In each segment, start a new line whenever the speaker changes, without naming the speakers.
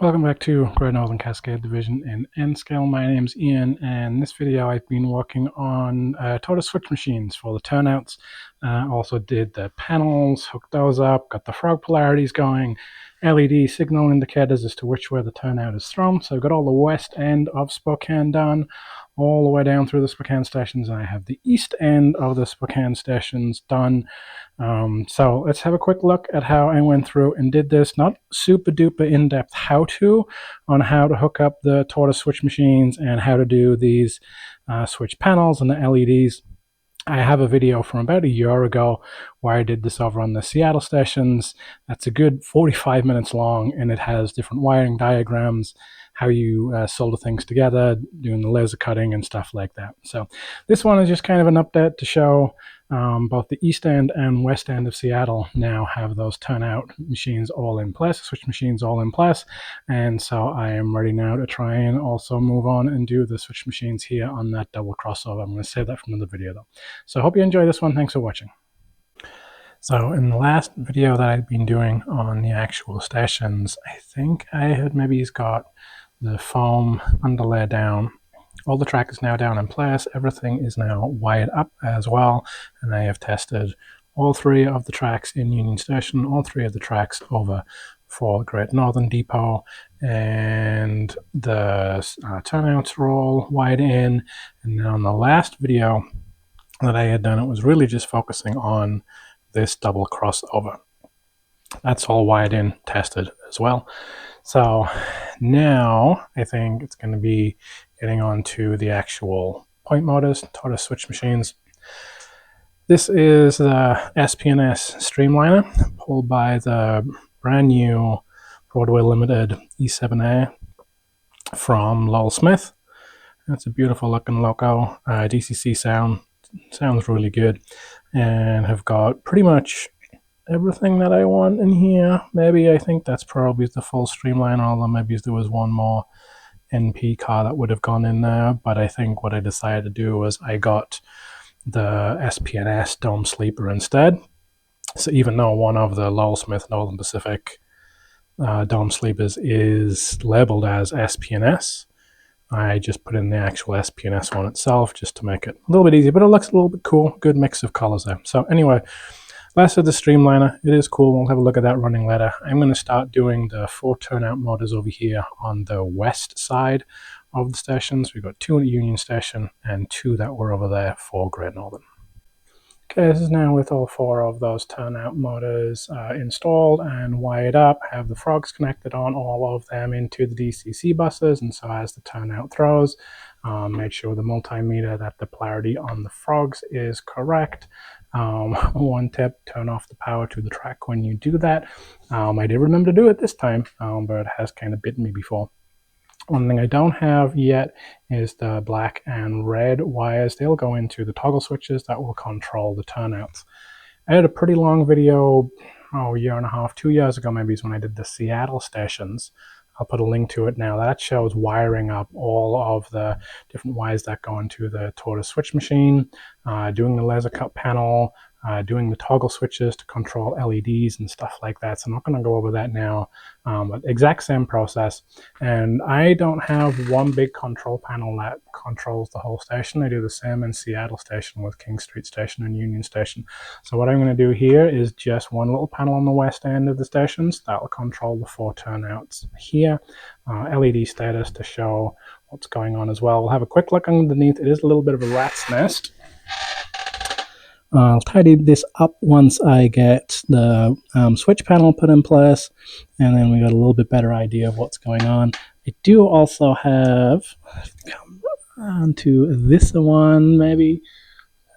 Welcome back to Great Northern Cascade Division in N-Scale. My name's Ian, and in this video I've been working on Tortoise switch machines for the turnouts. Also did the panels, hooked those up, got the frog polarities going, LED signal indicators as to which way the turnout is thrown. So I've got all the west end of Spokane done, all the way down through the Spokane stations, and I have the east end of the Spokane stations done. So let's have a quick look at how I went through and did this. Not super duper in-depth how-to on how to hook up the Tortoise switch machines and how to do these switch panels and the LEDs. I have a video from about a year ago where I did this over on the Seattle stations. That's a good 45 minutes long, and it has different wiring diagrams, how you solder things together, doing the laser cutting and stuff like that. So this one is just kind of an update to show both the east end and west end of Seattle now have those turnout machines all in place, switch machines all in place. And so I am ready now to try and also move on and do the switch machines here on that double crossover. I'm going to save that for another video though. So I hope you enjoy this one. Thanks for watching. So in the last video that I'd been doing on the actual stations, I think I had maybe got the foam underlay down. All the track is now down in place. Everything is now wired up as well. And I have tested all three of the tracks in Union Station, all three of the tracks over for Great Northern Depot, and the turnouts are all wired in. And then on the last video that I had done, it was really just focusing on this double crossover. That's all wired in, tested as well. So now I think it's going to be getting on to the actual point motors, Tortoise switch machines. This is the SPNS Streamliner pulled by the brand new Broadway Limited E7A from Lowell Smith. That's a beautiful looking loco. DCC sounds really good, and have got pretty much everything that I want in here. Maybe I think that's probably the full Streamliner, although maybe there was one more NP car that would have gone in there. But I think what I decided to do was I got the SPNS Dome Sleeper instead. So even though one of the Lowell Smith Northern Pacific Dome Sleepers is labeled as SPNS, I just put in the actual SPNS one itself just to make it a little bit easier, but it looks a little bit cool. Good mix of colors there. So anyway, last of the Streamliner, it is cool. We'll have a look at that running later. I'm going to start doing the 4 turnout motors over here on the west side of the stations. We've got 2 at Union Station and 2 that were over there for Great Northern. Okay, this is now with all 4 of those turnout motors installed and wired up. I have the frogs connected on all of them into the DCC buses, and so as the turnout throws, make sure the multimeter that the polarity on the frogs is correct. One tip, turn off the power to the track when you do that. I did remember to do it this time, but it has kind of bitten me before. One thing I don't have yet is the black and red wires. They'll go into the toggle switches that will control the turnouts. I had a pretty long video, a year and a half, 2 years ago maybe, is when I did the Seattle stations. I'll put a link to it now. That shows wiring up all of the different wires that go into the Tortoise switch machine, doing the laser cut panel, doing the toggle switches to control LEDs and stuff like that. So I'm not going to go over that now, but exact same process. And I don't have one big control panel that controls the whole station. I do the same in Seattle station with King Street station and Union station. So what I'm going to do here is just one little panel on the west end of the stations that will control the 4 turnouts here. LED status to show what's going on as well. We'll have a quick look underneath. It is a little bit of a rat's nest. I'll tidy this up once I get the switch panel put in place, and then we got a little bit better idea of what's going on. I do also have, come on to this one maybe,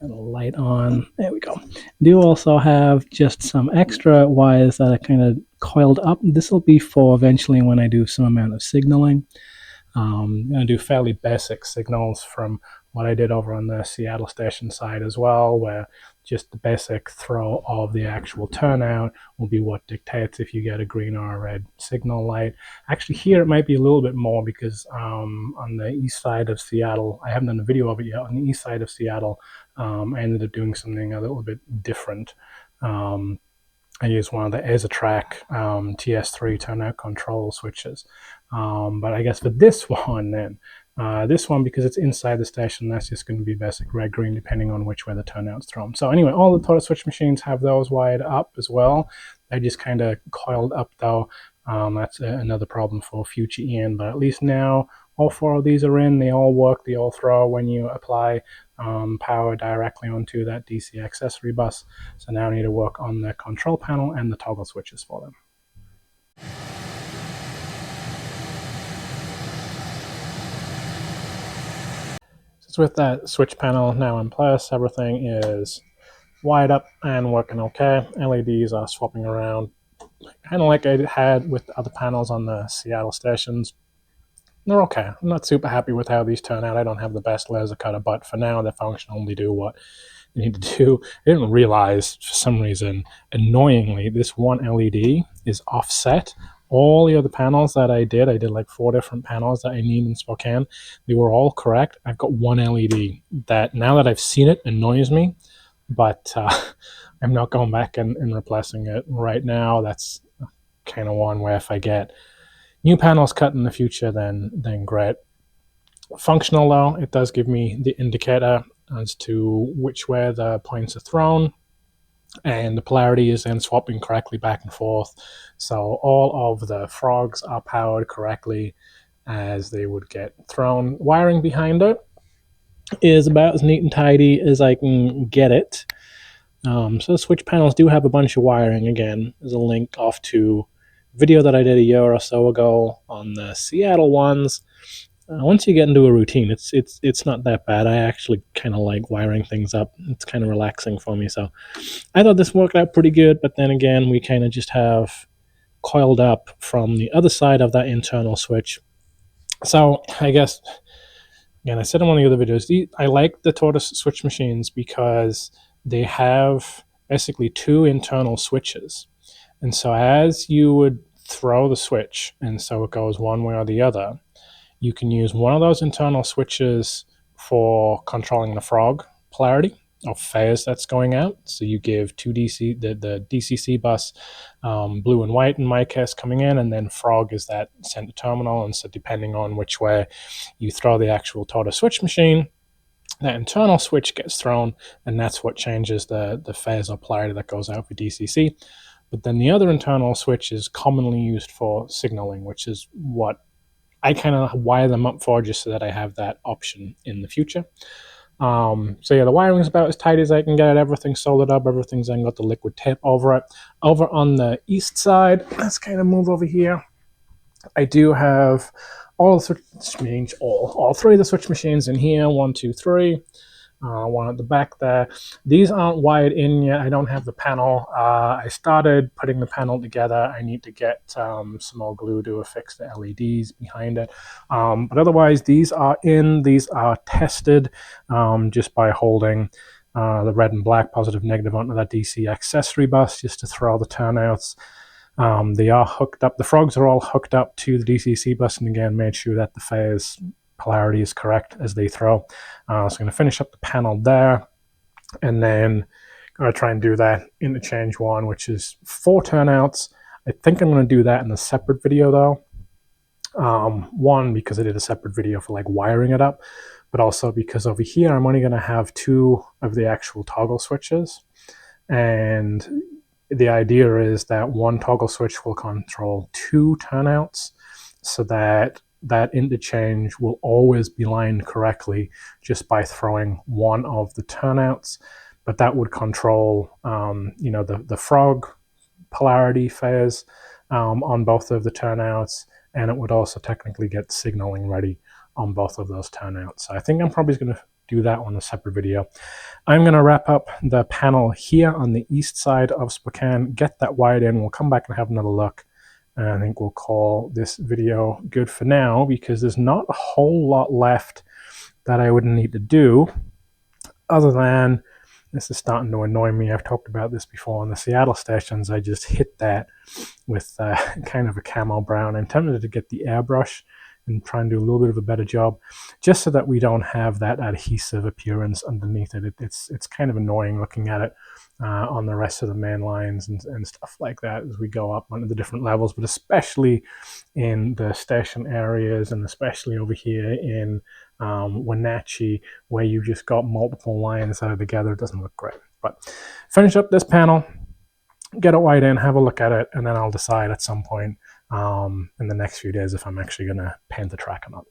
and a light on, there we go. Do also have just some extra wires that are kind of coiled up. This will be for eventually when I do some amount of signaling. I'm going to do fairly basic signals from what I did over on the Seattle station side as well, where just the basic throw of the actual turnout will be what dictates if you get a green or a red signal light. Actually, here it might be a little bit more because on the east side of Seattle, I haven't done a video of it yet, on the east side of Seattle, I ended up doing something a little bit different. I use one of the Azatrack TS3 turnout control switches. But I guess for this one, then, this one, because it's inside the station, that's just going to be basic red green depending on which way the turnout's thrown. So anyway, all the Tortoise switch machines have those wired up as well. They just kind of coiled up though. That's another problem for future Ian, but at least now all four of these are in. They all work, they all throw when you apply power directly onto that DC accessory bus. So now I need to work on the control panel and the toggle switches for them. So with that switch panel now in place, everything is wired up and working okay. LEDs are swapping around, kind of like I had with other panels on the Seattle stations. They're okay. I'm not super happy with how these turn out. I don't have the best laser cutter, but for now they're functional. They do what they need to do. I didn't realize, for some reason, annoyingly, this one LED is offset. All the other panels that I did like 4 different panels that I need in Spokane. They were all correct. I've got one LED that, now that I've seen it, annoys me, but I'm not going back and replacing it right now. That's kind of one where if I get new panels cut in the future, then great. Functional though, it does give me the indicator as to which way the points are thrown, and the polarity is then swapping correctly back and forth. So all of the frogs are powered correctly as they would get thrown. Wiring behind it is about as neat and tidy as I can get it. So the switch panels do have a bunch of wiring. Again, there's a link off to video that I did a year or so ago on the Seattle ones. Once you get into a routine, it's not that bad. I actually kind of like wiring things up. It's kind of relaxing for me. So I thought this worked out pretty good, but then again, we kind of just have coiled up from the other side of that internal switch. So I guess, again, I said in one of the other videos, I like the Tortoise switch machines because they have basically 2 internal switches. And so as you would throw the switch, and so it goes one way or the other, you can use one of those internal switches for controlling the frog polarity or phase that's going out. So you give 2 DC, the DCC bus, blue and white in my case, coming in, and then frog is that center terminal. And so depending on which way you throw the actual Tortoise switch machine, that internal switch gets thrown, and that's what changes the phase or polarity that goes out for DCC. But then the other internal switch is commonly used for signaling, which is what I kind of wire them up for, just so that I have that option in the future. So yeah, the wiring is about as tight as I can get it. Everything's soldered up. Everything's then got the liquid tape over it. Over on the east side, let's kind of move over here. I do have all the switch machines, all 3 of the switch machines in here. 1, 2, 3. One at the back there. These aren't wired in yet. I don't have the panel. I started putting the panel together. I need to get some more glue to affix the LEDs behind it. But otherwise, these are in. These are tested just by holding the red and black positive negative onto that DC accessory bus just to throw the turnouts. They are hooked up. The frogs are all hooked up to the DCC bus, and again, made sure that the phase polarity is correct as they throw. So I'm going to finish up the panel there, and then I'm going to try and do that interchange one, which is 4 turnouts. I think I'm going to do that in a separate video though. One, because I did a separate video for like wiring it up, but also because over here I'm only going to have 2 of the actual toggle switches, and the idea is that one toggle switch will control 2 turnouts, so that interchange will always be lined correctly just by throwing one of the turnouts. But that would control, the frog polarity phase on both of the turnouts, and it would also technically get signaling ready on both of those turnouts. So I think I'm probably going to do that on a separate video. I'm going to wrap up the panel here on the east side of Spokane, get that wired in. We'll come back and have another look. And I think we'll call this video good for now, because there's not a whole lot left that I would need to do, other than, this is starting to annoy me. I've talked about this before on the Seattle stations. I just hit that with kind of a camo brown. I'm tempted to get the airbrush and try and do a little bit of a better job, just so that we don't have that adhesive appearance underneath it. It's kind of annoying looking at it on the rest of the main lines and stuff like that as we go up onto the different levels, but especially in the station areas, and especially over here in Wenatchee, where you just got multiple lines that are together. It doesn't look great. But finish up this panel, get it white in, have a look at it, and then I'll decide at some point in the next few days if I'm actually going to paint the track or not.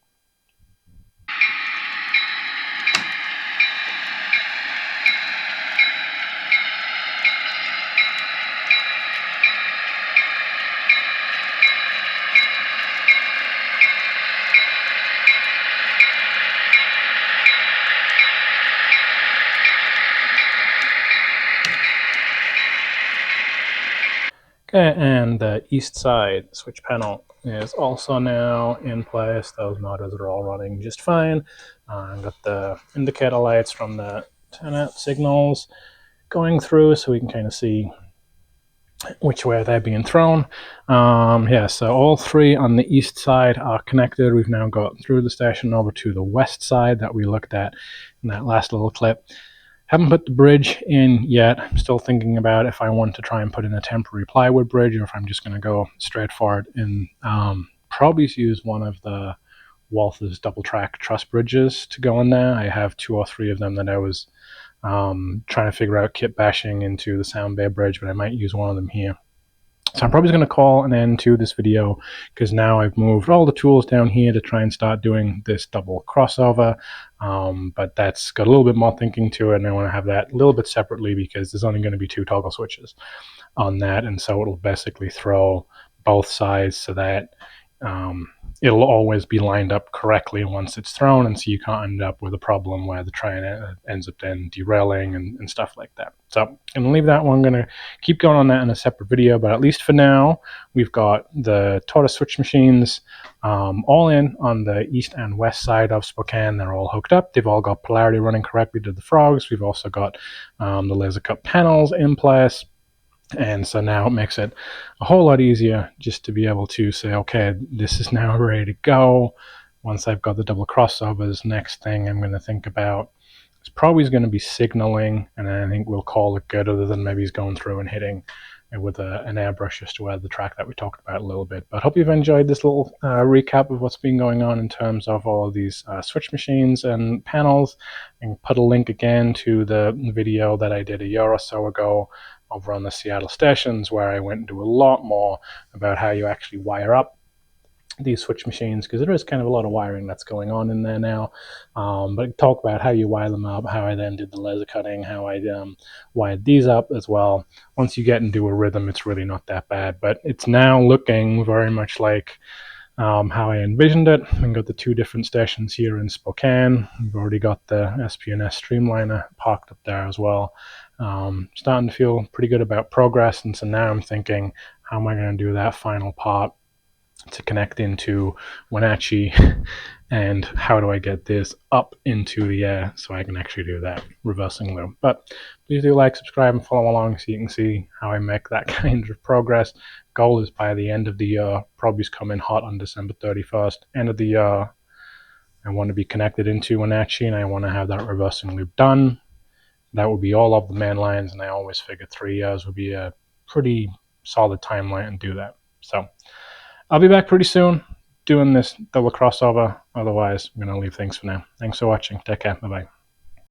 Okay, and the east side switch panel is also now in place. Those motors are all running just fine. I've got the indicator lights from the turnout signals going through, so we can kind of see which way they're being thrown. Yeah, so all three on the east side are connected. We've now got through the station over to the west side that we looked at in that last little clip. Haven't put the bridge in yet. I'm still thinking about if I want to try and put in a temporary plywood bridge, or if I'm just going to go straight for it and probably use one of the Walther's double track truss bridges to go in there. I have 2 or 3 of them that I was trying to figure out kit bashing into the Sound Bay bridge, but I might use one of them here. So I'm probably going to call an end to this video, because now I've moved all the tools down here to try and start doing this double crossover. But that's got a little bit more thinking to it, and I want to have that a little bit separately, because there's only going to be 2 toggle switches on that, and so it'll basically throw both sides so that it'll always be lined up correctly once it's thrown, and so you can't end up with a problem where the train ends up then derailing and stuff like that. So I'm going to leave that one. I'm going to keep going on that in a separate video, but at least for now, we've got the Tortoise switch machines all in on the east and west side of Spokane. They're all hooked up. They've all got polarity running correctly to the frogs. We've also got the laser cut panels in place. And so now it makes it a whole lot easier just to be able to say, okay, this is now ready to go. Once I've got the double crossovers, next thing I'm going to think about is probably going to be signaling, and I think we'll call it good, other than maybe he's going through and hitting with an airbrush just to wear the track that we talked about a little bit. But I hope you've enjoyed this little recap of what's been going on in terms of all of these switch machines and panels. I can put a link again to the video that I did a year or so ago over on the Seattle stations, where I went into a lot more about how you actually wire up these switch machines, because there is kind of a lot of wiring that's going on in there now. But talk about how you wire them up, how I then did the laser cutting, how I wired these up as well. Once you get into a rhythm, it's really not that bad, but it's now looking very much like how I envisioned it. We've got the 2 different stations here in Spokane. We've already got the SP&S Streamliner parked up there as well. Starting to feel pretty good about progress, and so now I'm thinking, how am I going to do that final part to connect into Wenatchee, and how do I get this up into the air so I can actually do that reversing loop. But please do like, subscribe, and follow along so you can see how I make that kind of progress. Goal is by the end of the year, probably come in hot on December 31st, end of the year, I want to be connected into Wenatchee, and I want to have that reversing loop done. That would be all of the main lines, and I always figured 3 years would be a pretty solid timeline and do that. So I'll be back pretty soon doing this double crossover. Otherwise, I'm going to leave things for now. Thanks for watching. Take care. Bye-bye.